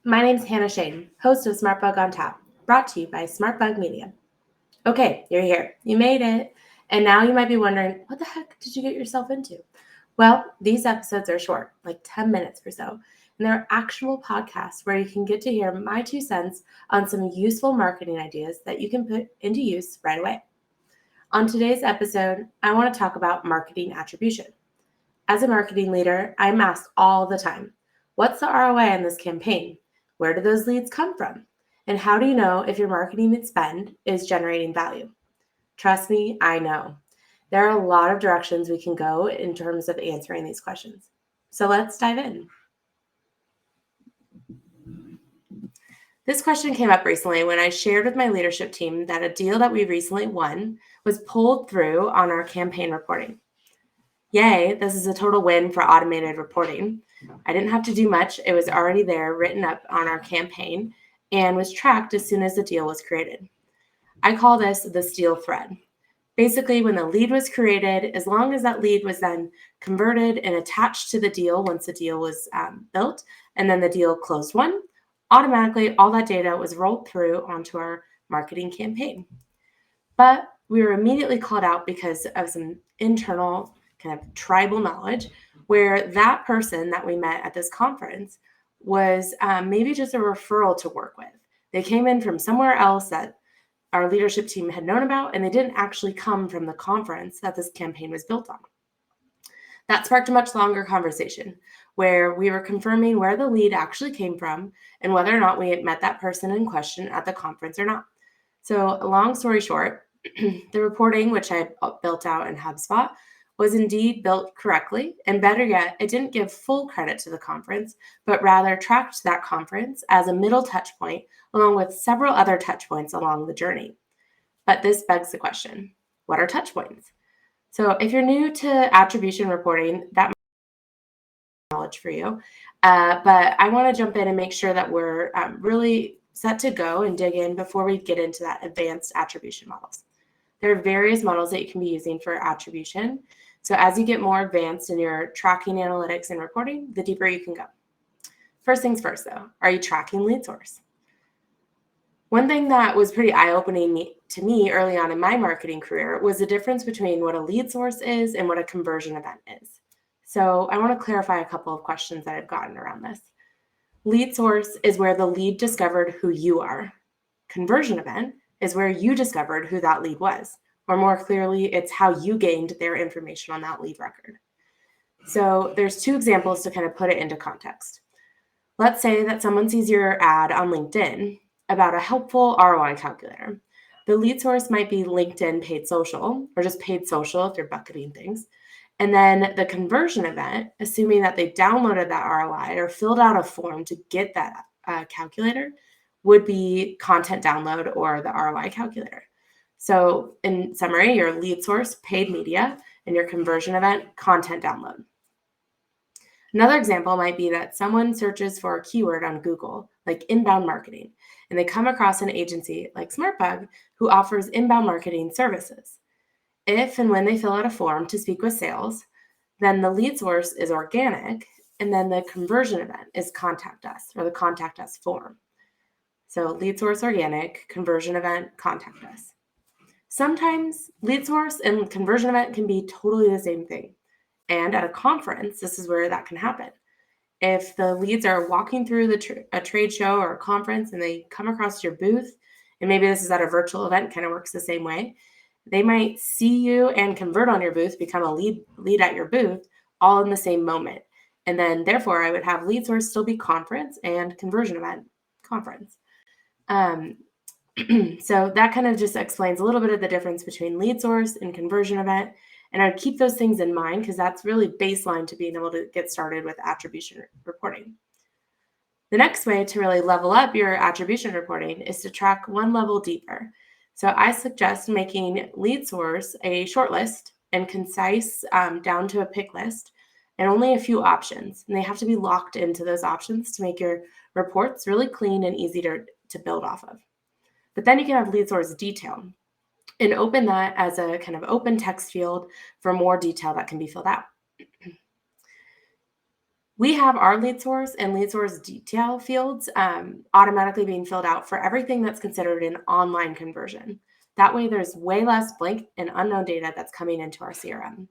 My name's Hannah Shain, host of SmartBug on Tap, brought to you by SmartBug Media. Okay, you're here. You made it. And now you might be wondering, what the heck did you get yourself into? Well, these episodes are short, like 10 minutes or so, and they're actual podcasts where you can get to hear my 2 cents on some useful marketing ideas that you can put into use right away. On today's episode, I want to talk about marketing attribution. As a marketing leader, I'm asked all the time, what's the ROI on this campaign? Where do those leads come from? And how do you know if your marketing spend is generating value? Trust me, I know. There are a lot of directions we can go in terms of answering these questions. So let's dive in. This question came up recently when I shared with my leadership team that a deal that we recently won was pulled through on our campaign reporting. Yay, this is a total win for automated reporting. I didn't have to do much. It was already there, written up on our campaign, and was tracked as soon as the deal was created. I call this the steal thread. Basically, when the lead was created, as long as that lead was then converted and attached to the deal once the deal was built, and then the deal closed won, automatically all that data was rolled through onto our marketing campaign. But we were immediately called out because of some internal kind of tribal knowledge where that person that we met at this conference was maybe just a referral to work with. They came in from somewhere else that our leadership team had known about, and they didn't actually come from the conference that this campaign was built on. That sparked a much longer conversation where we were confirming where the lead actually came from and whether or not we had met that person in question at the conference or not. So long story short, the reporting, which I built out in HubSpot, was indeed built correctly, and better yet, it didn't give full credit to the conference, but rather tracked that conference as a middle touch point along with several other touch points along the journey. But this begs the question, what are touch points? So if you're new to attribution reporting, that might be knowledge for you, but I want to jump in and make sure that we're really set to go and dig in before we get into that advanced attribution models. There are various models that you can be using for attribution. So as you get more advanced in your tracking analytics and reporting, the deeper you can go. First things first, though, are you tracking lead source? One thing that was pretty eye-opening to me early on in my marketing career was the difference between what a lead source is and what a conversion event is. So I want to clarify a couple of questions that I've gotten around this. Lead source is where the lead discovered who you are. Conversion event is where you discovered who that lead was. Or more clearly, it's how you gained their information on that lead record. So there's 2 examples to kind of put it into context. Let's say that someone sees your ad on LinkedIn about a helpful ROI calculator. The lead source might be LinkedIn paid social, or just paid social if you're bucketing things. And then the conversion event, assuming that they downloaded that ROI or filled out a form to get that calculator, would be content download or the ROI calculator. So in summary, your lead source, paid media, and your conversion event, content download. Another example might be that someone searches for a keyword on Google, like inbound marketing, and they come across an agency like SmartBug who offers inbound marketing services. If and when they fill out a form to speak with sales, then the lead source is organic, and then the conversion event is contact us or the contact us form. So lead source organic, conversion event, contact us. Sometimes lead source and conversion event can be totally the same thing. And at a conference, this is where that can happen. If the leads are walking through a trade show or a conference and they come across your booth, and maybe this is at a virtual event, kind of works the same way, they might see you and convert on your booth, become a lead at your booth, all in the same moment. And then therefore, I would have lead source still be conference and conversion event conference. So that kind of just explains a little bit of the difference between lead source and conversion event. And I'd keep those things in mind because that's really baseline to being able to get started with attribution reporting. The next way to really level up your attribution reporting is to track one level deeper. So I suggest making lead source a short list and concise down to a pick list and only a few options. And they have to be locked into those options to make your reports really clean and easy to build off of. But then you can have lead source detail and open that as a kind of open text field for more detail that can be filled out. We have our lead source and lead source detail fields automatically being filled out for everything that's considered an online conversion. That way, there's way less blank and unknown data that's coming into our CRM.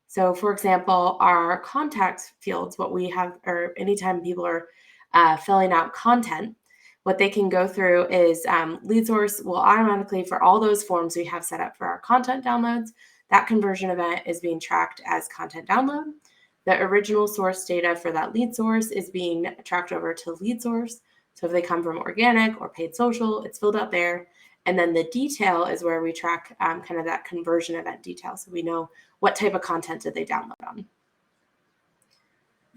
So, for example, our contact fields, what we have, or anytime people are filling out content, what they can go through is lead source will automatically, for all those forms we have set up for our content downloads, that conversion event is being tracked as content download. The original source data for that lead source is being tracked over to lead source. So if they come from organic or paid social, it's filled out there. And then the detail is where we track kind of that conversion event detail. So we know what type of content did they download on.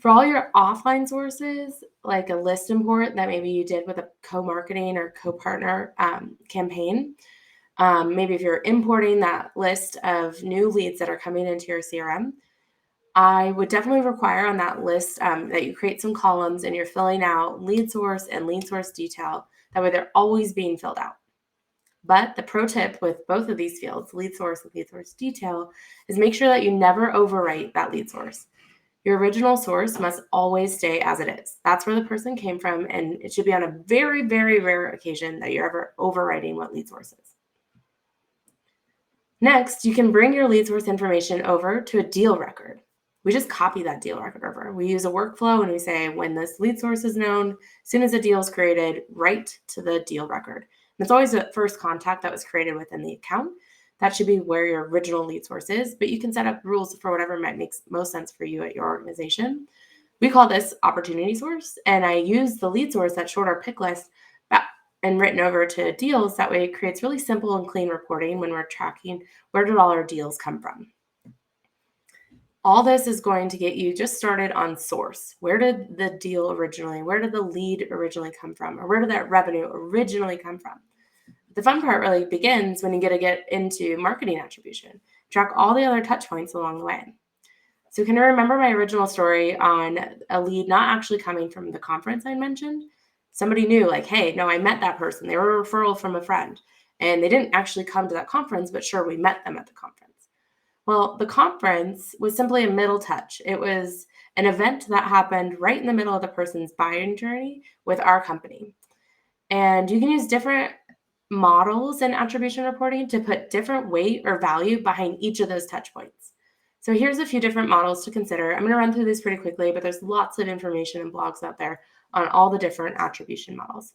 For all your offline sources, like a list import that maybe you did with a co-marketing or co-partner campaign, maybe if you're importing that list of new leads that are coming into your CRM, I would definitely require on that list that you create some columns and you're filling out lead source and lead source detail. That way they're always being filled out. But the pro tip with both of these fields, lead source and lead source detail, is make sure that you never overwrite that lead source. Your original source must always stay as it is. That's where the person came from, and it should be on a very, very rare occasion that you're ever overwriting what lead source is. Next, you can bring your lead source information over to a deal record. We just copy that deal record over. We use a workflow and we say, when this lead source is known, as soon as a deal is created, write to the deal record. And it's always the first contact that was created within the account. That should be where your original lead source is, but you can set up rules for whatever might make most sense for you at your organization. We call this opportunity source, and I use the lead source, that shorter pick list, and written over to deals. That way it creates really simple and clean reporting when we're tracking where did all our deals come from. All this is going to get you just started on source. Where did the deal originally, where did the lead originally come from? Or where did that revenue originally come from? The fun part really begins when you get into marketing attribution. Track all the other touch points along the way. So can you remember my original story on a lead not actually coming from the conference I mentioned? Somebody knew, like, hey, no, I met that person. They were a referral from a friend. And they didn't actually come to that conference, but sure, we met them at the conference. Well, the conference was simply a middle touch. It was an event that happened right in the middle of the person's buying journey with our company. And you can use different models in attribution reporting to put different weight or value behind each of those touch points. So here's a few different models to consider. I'm going to run through this pretty quickly, but there's lots of information and blogs out there on all the different attribution models.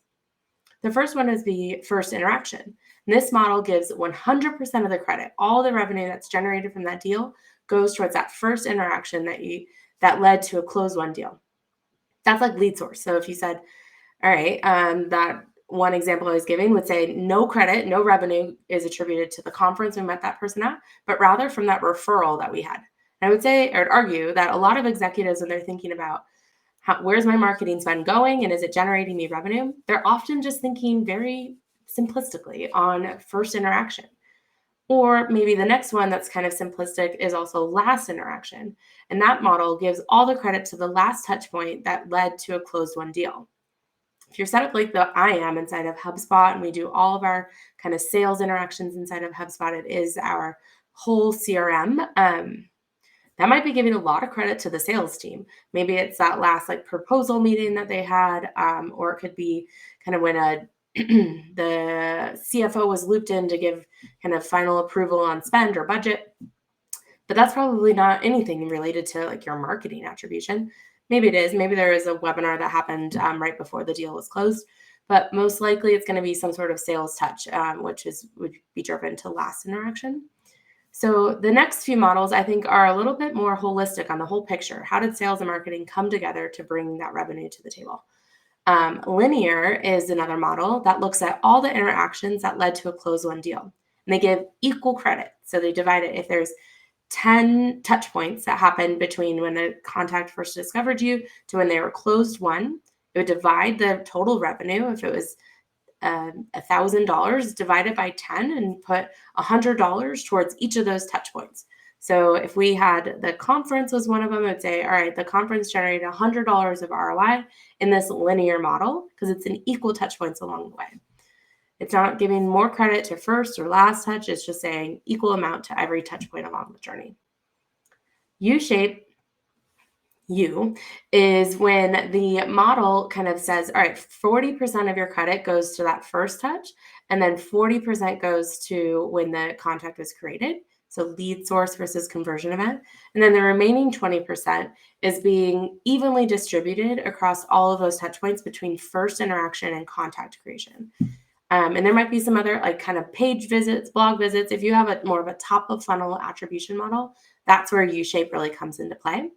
The first one is the first interaction. And this model gives 100% of the credit. All the revenue that's generated from that deal goes towards that first interaction that led to a closed won deal. That's like lead source. So if you said, all right, that one example I was giving would say no credit, no revenue is attributed to the conference we met that person at, but rather from that referral that we had. And I would say, or argue that a lot of executives, when they're thinking about where's my marketing spend going and is it generating me revenue, they're often just thinking very simplistically on first interaction. Or maybe the next one that's kind of simplistic is also last interaction. And that model gives all the credit to the last touch point that led to a closed won deal. If you're set up like I am inside of HubSpot, and we do all of our kind of sales interactions inside of HubSpot, it is our whole CRM. That might be giving a lot of credit to the sales team. Maybe it's that last like proposal meeting that they had, or it could be kind of when the CFO was looped in to give kind of final approval on spend or budget. But that's probably not anything related to like your marketing attribution. Maybe it is. Maybe there is a webinar that happened right before the deal was closed. But most likely it's going to be some sort of sales touch, which would be driven to last interaction. So the next few models, I think, are a little bit more holistic on the whole picture. How did sales and marketing come together to bring that revenue to the table? Linear is another model that looks at all the interactions that led to a closed won deal. And they give equal credit. So they divide it. If there's 10 touch points that happened between when the contact first discovered you to when they were closed won, it would divide the total revenue. If it was $1,000 divided by 10 and put $100 towards each of those touch points. So if we had the conference was one of them, I'd say, all right, the conference generated $100 of ROI in this linear model because it's an equal touch points along the way. It's not giving more credit to first or last touch. It's just saying equal amount to every touch point along the journey. Ushape you, is when the model kind of says, all right, 40% of your credit goes to that first touch, and then 40% goes to when the contact was created. So lead source versus conversion event. And then the remaining 20% is being evenly distributed across all of those touch points between first interaction and contact creation. And there might be some other like kind of page visits, blog visits. If you have a more of a top of funnel attribution model, that's where Ushape really comes into play.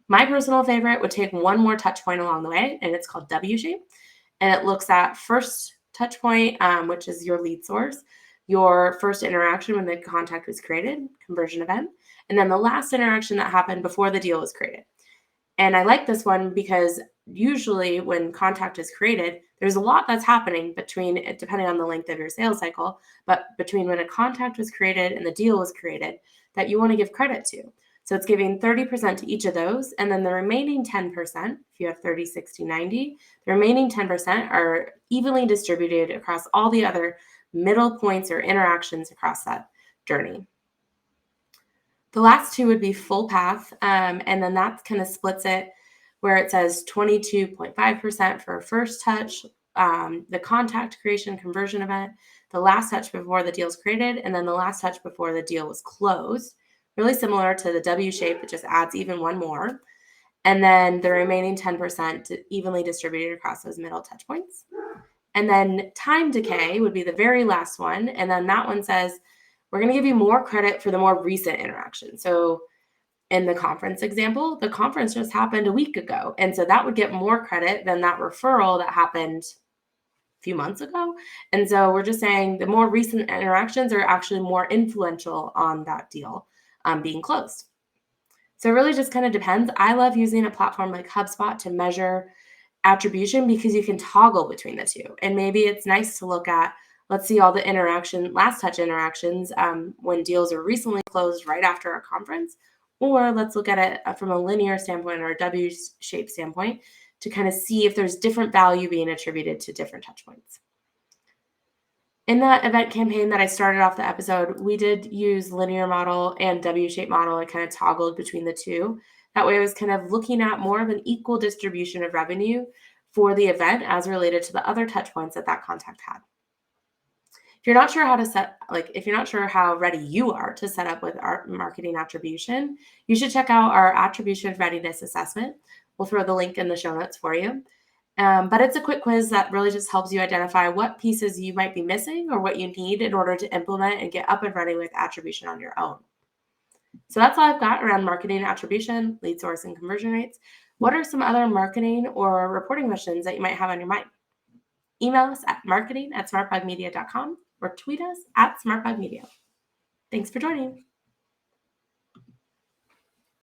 My personal favorite would take one more touch point along the way, and it's called W-shape. And it looks at first touch point, which is your lead source, your first interaction when the contact was created, conversion event, and then the last interaction that happened before the deal was created. And I like this one because usually when contact is created, there's a lot that's happening between, depending on the length of your sales cycle, but between when a contact was created and the deal was created that you want to give credit to. So it's giving 30% to each of those. And then the remaining 10%, if you have 30, 60, 90, the remaining 10% are evenly distributed across all the other middle points or interactions across that journey. The last two would be full path, and then that kind of splits it where it says 22.5% for first touch, the contact creation conversion event, the last touch before the deal is created, and then the last touch before the deal was closed. Really similar to the W shape, it just adds even one more. And then the remaining 10% evenly distributed across those middle touch points. And then time decay would be the very last one. And then that one says, we're going to give you more credit for the more recent interaction. So in the conference example, the conference just happened a week ago. And so that would get more credit than that referral that happened a few months ago. And so we're just saying the more recent interactions are actually more influential on that deal being closed. So it really just kind of depends. I love using a platform like HubSpot to measure attribution because you can toggle between the two. And maybe it's nice to look at, let's see all the last touch interactions when deals are recently closed right after a conference, or let's look at it from a linear standpoint or a W-shaped standpoint to kind of see if there's different value being attributed to different touch points. In that event campaign that I started off the episode, we did use linear model and W-shaped model. I kind of toggled between the two. That way I was kind of looking at more of an equal distribution of revenue for the event as related to the other touch points that contact had. If you're not sure how to if you're not sure how ready you are to set up with our marketing attribution, you should check out our attribution readiness assessment. We'll throw the link in the show notes for you. But it's a quick quiz that really just helps you identify what pieces you might be missing or what you need in order to implement and get up and running with attribution on your own. So that's all I've got around marketing attribution, lead source, and conversion rates. What are some other marketing or reporting questions that you might have on your mind? Email us at marketing@smartbugmedia.com or tweet us at smartbugmedia. Thanks for joining.